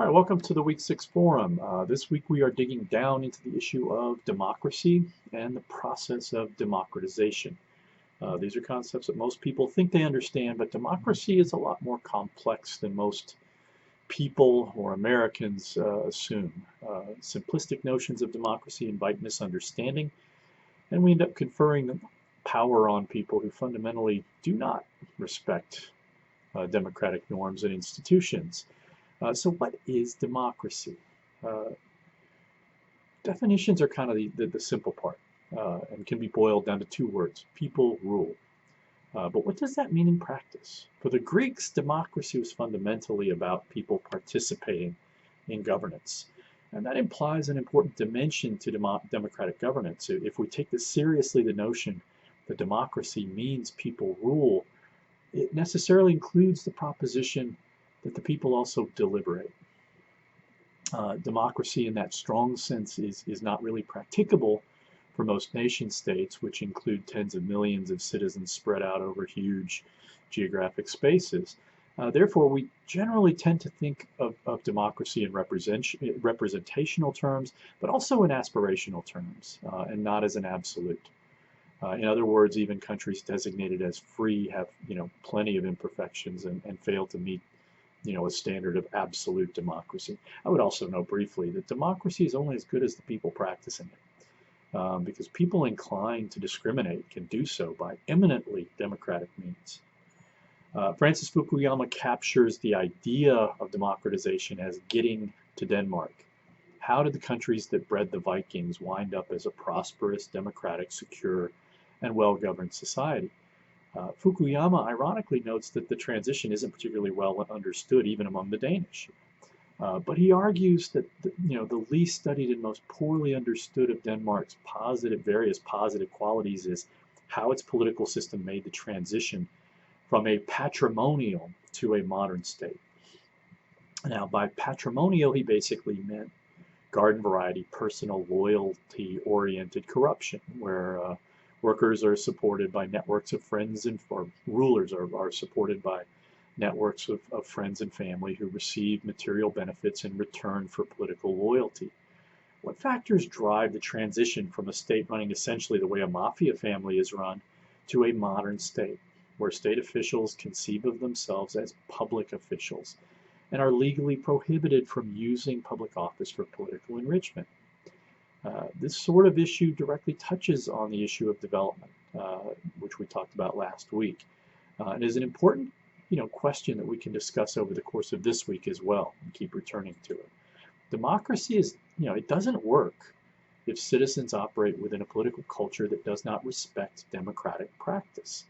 All right, welcome to the Week 6 Forum. This week we are digging down into the issue of democracy and the process of democratization. These are concepts that most people think they understand, but democracy is a lot more complex than most people or Americans assume. Simplistic notions of democracy invite misunderstanding, and we end up conferring power on people who fundamentally do not respect democratic norms and institutions. So what is democracy? Uh, Definitions are kind of the simple part and can be boiled down to two words: people rule. But what does that mean in practice? For the Greeks, democracy was fundamentally about people participating in governance. And that implies an important dimension to democratic governance. If we take this seriously, the notion that democracy means people rule, it necessarily includes the proposition that the people also deliberate. Democracy in that strong sense is not really practicable for most nation states, which include tens of millions of citizens spread out over huge geographic spaces. Therefore, we generally tend to think of democracy in representational terms, but also in aspirational terms, and not as an absolute. In other words, even countries designated as free have, plenty of imperfections and fail to meet a standard of absolute democracy. I would also note briefly that democracy is only as good as the people practicing it, because people inclined to discriminate can do so by eminently democratic means. Francis Fukuyama captures the idea of democratization as getting to Denmark. How did the countries that bred the Vikings wind up as a prosperous, democratic, secure, and well-governed society? Fukuyama ironically notes that the transition isn't particularly well understood even among the Danish. But he argues that the least studied and most poorly understood of Denmark's various positive qualities is how its political system made the transition from a patrimonial to a modern state. Now, by patrimonial, he basically meant garden variety, personal loyalty-oriented corruption, where workers are supported by networks of friends or rulers are supported by networks of friends and family who receive material benefits in return for political loyalty. What factors drive the transition from a state running essentially the way a mafia family is run to a modern state, where state officials conceive of themselves as public officials and are legally prohibited from using public office for political enrichment? This sort of issue directly touches on the issue of development, which we talked about last week, and is an important, question that we can discuss over the course of this week as well, and keep returning to it. Democracy is, it doesn't work if citizens operate within a political culture that does not respect democratic practice.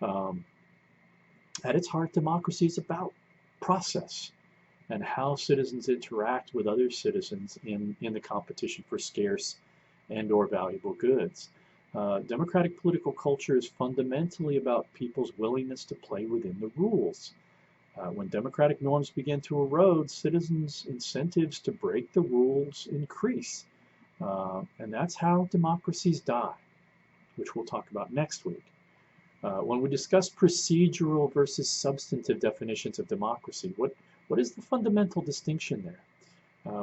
At its heart, democracy is about process and how citizens interact with other citizens in the competition for scarce and or valuable goods. Democratic political culture is fundamentally about people's willingness to play within the rules. When democratic norms begin to erode, citizens' incentives to break the rules increase. And that's how democracies die, which we'll talk about next week. When we discuss procedural versus substantive definitions of democracy, what is the fundamental distinction there?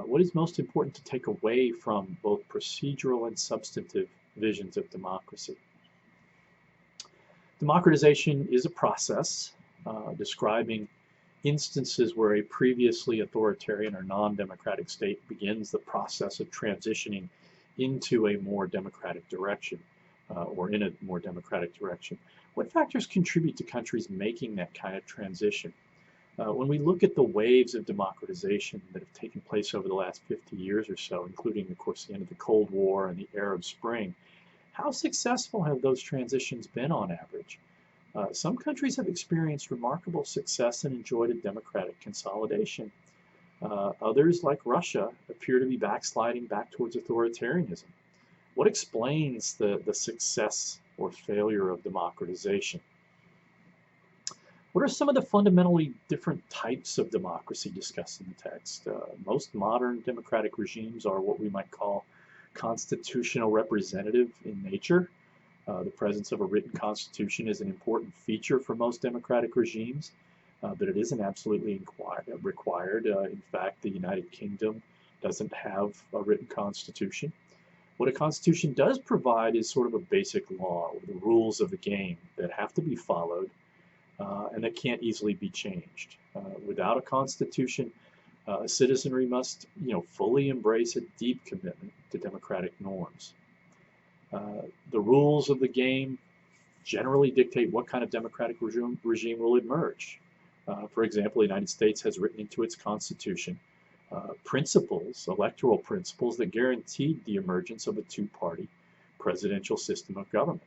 What is most important to take away from both procedural and substantive visions of democracy? Democratization is a process describing instances where a previously authoritarian or non-democratic state begins the process of transitioning into a more democratic direction, or in a more democratic direction. What factors contribute to countries making that kind of transition? When we look at the waves of democratization that have taken place over the last 50 years or so, including, of course, the end of the Cold War and the Arab Spring, how successful have those transitions been on average? Some countries have experienced remarkable success and enjoyed a democratic consolidation. Others, like Russia, appear to be backsliding back towards authoritarianism. What explains the success or failure of democratization? What are some of the fundamentally different types of democracy discussed in the text? Most modern democratic regimes are what we might call constitutional representative in nature. The presence of a written constitution is an important feature for most democratic regimes. but it isn't absolutely required. In fact, the United Kingdom doesn't have a written constitution. What a constitution does provide is sort of a basic law, or the rules of the game that have to be followed and that can't easily be changed. Without a constitution, a citizenry must, fully embrace a deep commitment to democratic norms. The rules of the game generally dictate what kind of democratic regime will emerge. For example, the United States has written into its constitution electoral principles that guaranteed the emergence of a two-party presidential system of government.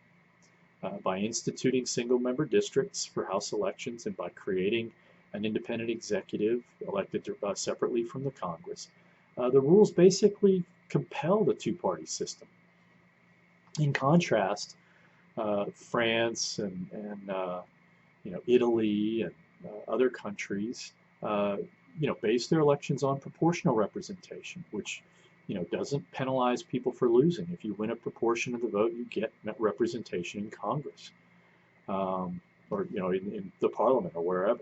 By instituting single-member districts for House elections and by creating an independent executive elected separately from the Congress, the rules basically compel the two-party system. In contrast, France and Italy and other countries, base their elections on proportional representation, which doesn't penalize people for losing. If you win a proportion of the vote, you get representation in Congress, or in the Parliament or wherever.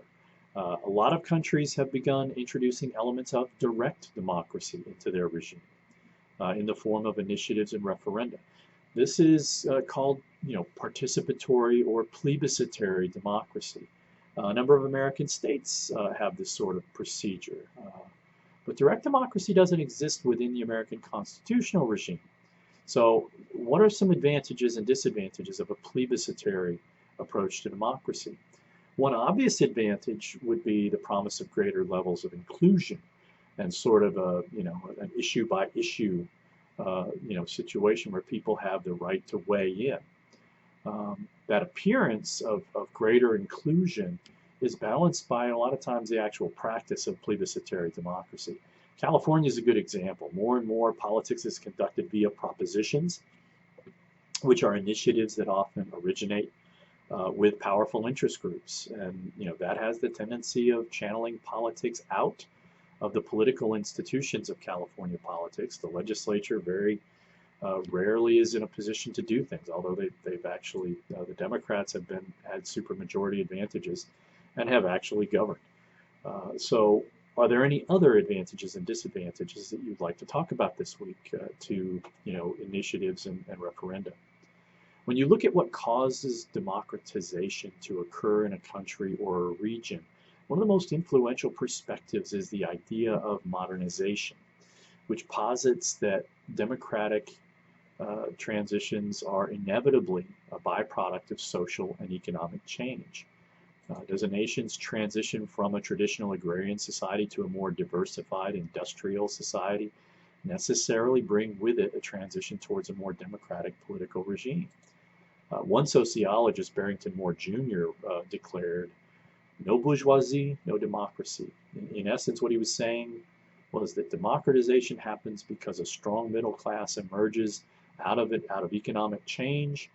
A lot of countries have begun introducing elements of direct democracy into their regime in the form of initiatives and referenda. This is called, participatory or plebiscitary democracy. A number of American states have this sort of procedure. But direct democracy doesn't exist within the American constitutional regime. So what are some advantages and disadvantages of a plebiscitary approach to democracy? One obvious advantage would be the promise of greater levels of inclusion and sort of an issue by issue situation where people have the right to weigh in. That appearance of greater inclusion is balanced by a lot of times the actual practice of plebiscitary democracy. California is a good example. More and more politics is conducted via propositions, which are initiatives that often originate with powerful interest groups. And that has the tendency of channeling politics out of the political institutions of California politics. The legislature very rarely is in a position to do things, although they've actually, the Democrats have had supermajority advantages and have actually governed. So are there any other advantages and disadvantages that you'd like to talk about this week to initiatives and referenda? When you look at what causes democratization to occur in a country or a region, one of the most influential perspectives is the idea of modernization, which posits that democratic transitions are inevitably a byproduct of social and economic change. Does a nation's transition from a traditional agrarian society to a more diversified industrial society necessarily bring with it a transition towards a more democratic political regime? One sociologist, Barrington Moore Jr., declared, "No bourgeoisie, no democracy." In essence, what he was saying was that democratization happens because a strong middle class emerges out of economic change,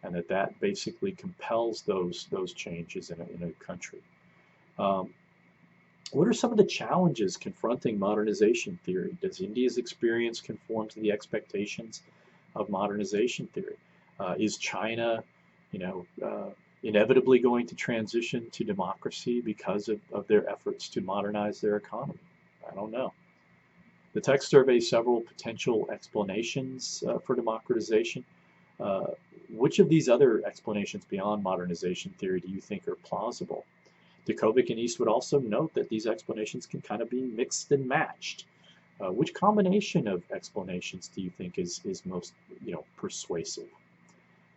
and that basically compels those changes in a country. What are some of the challenges confronting modernization theory? Does India's experience conform to the expectations of modernization theory? Is China, inevitably going to transition to democracy because of their efforts to modernize their economy? I don't know. The text surveys several potential explanations for democratization. Which of these other explanations beyond modernization theory do you think are plausible? Dukovic and Eastwood also note that these explanations can kind of be mixed and matched. Which combination of explanations do you think is most persuasive?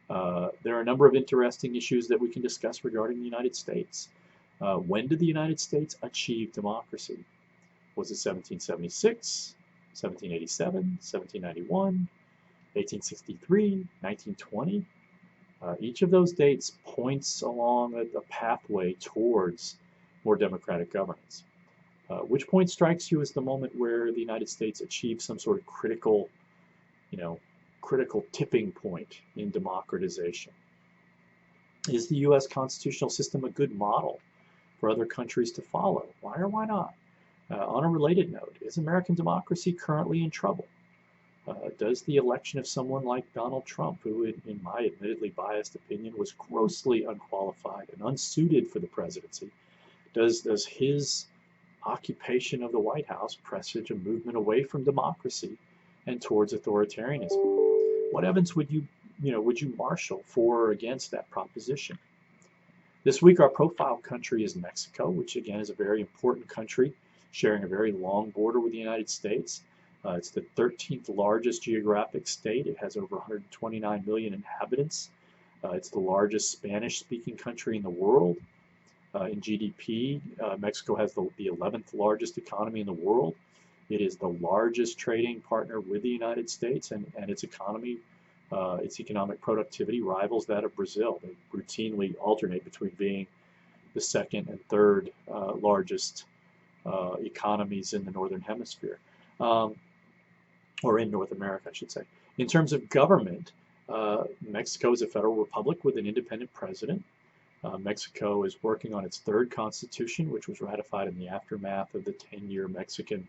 There are a number of interesting issues that we can discuss regarding the United States. When did the United States achieve democracy? Was it 1776, 1787, 1791, 1863, 1920? Each of those dates points along a pathway towards more democratic governance. Which point strikes you as the moment where the United States achieved some sort of critical tipping point in democratization? Is the U.S. constitutional system a good model for other countries to follow? Why or why not? On a related note, is American democracy currently in trouble? Does the election of someone like Donald Trump, who in my admittedly biased opinion was grossly unqualified and unsuited for the presidency, Does his occupation of the White House presage a movement away from democracy and towards authoritarianism? What evidence would you marshal for or against that proposition? This week, our profile country is Mexico, which again is a very important country, sharing a very long border with the United States. It's the 13th largest geographic state. It has over 129 million inhabitants. It's the largest Spanish-speaking country in the world. In GDP, Mexico has the 11th largest economy in the world. It is the largest trading partner with the United States, and its economy, its economic productivity rivals that of Brazil. They routinely alternate between being the second and third largest economies in the Northern Hemisphere, or in North America, I should say. In terms of government, Mexico is a federal republic with an independent president. Mexico is working on its third constitution, which was ratified in the aftermath of the 10-year Mexican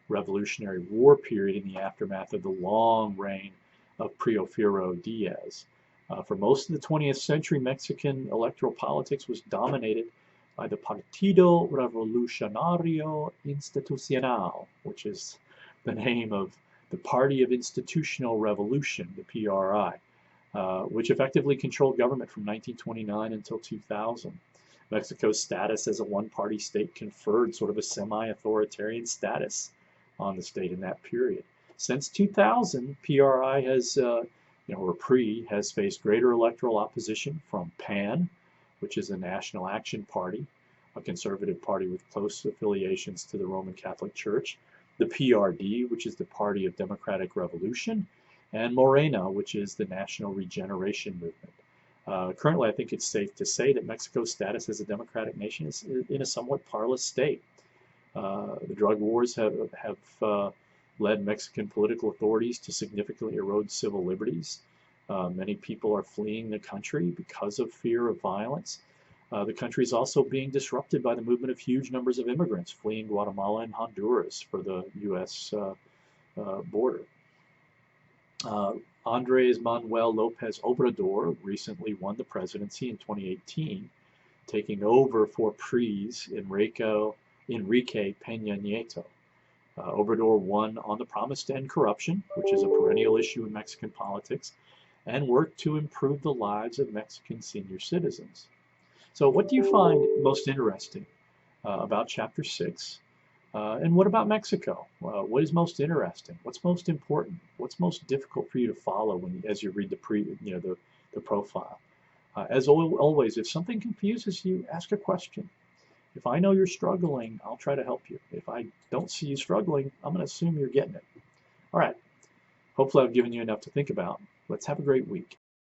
Revolutionary War period, in the aftermath of the long reign of Porfirio Diaz. For most of the 20th century, Mexican electoral politics was dominated by the Partido Revolucionario Institucional, which is the name of the Party of Institutional Revolution, the PRI, which effectively controlled government from 1929 until 2000. Mexico's status as a one-party state conferred sort of a semi-authoritarian status on the state in that period. Since 2000, PRI has, or PRI, has faced greater electoral opposition from PAN, which is a National Action Party, a conservative party with close affiliations to the Roman Catholic Church, the PRD, which is the Party of Democratic Revolution, and Morena, which is the National Regeneration Movement. Currently, I think it's safe to say that Mexico's status as a democratic nation is in a somewhat parlous state. The drug wars have led Mexican political authorities to significantly erode civil liberties. Many people are fleeing the country because of fear of violence. The country is also being disrupted by the movement of huge numbers of immigrants fleeing Guatemala and Honduras for the U.S. Border. Andrés Manuel López Obrador recently won the presidency in 2018, taking over for PRI's Enrique Peña Nieto. Obrador won on the promise to end corruption, which is a perennial issue in Mexican politics, and worked to improve the lives of Mexican senior citizens. So what do you find most interesting about Chapter 6? And what about Mexico? What is most interesting? What's most important? What's most difficult for you to follow as you read the profile? As always, if something confuses you, ask a question. If I know you're struggling, I'll try to help you. If I don't see you struggling, I'm going to assume you're getting it. All right. Hopefully I've given you enough to think about. Let's have a great week.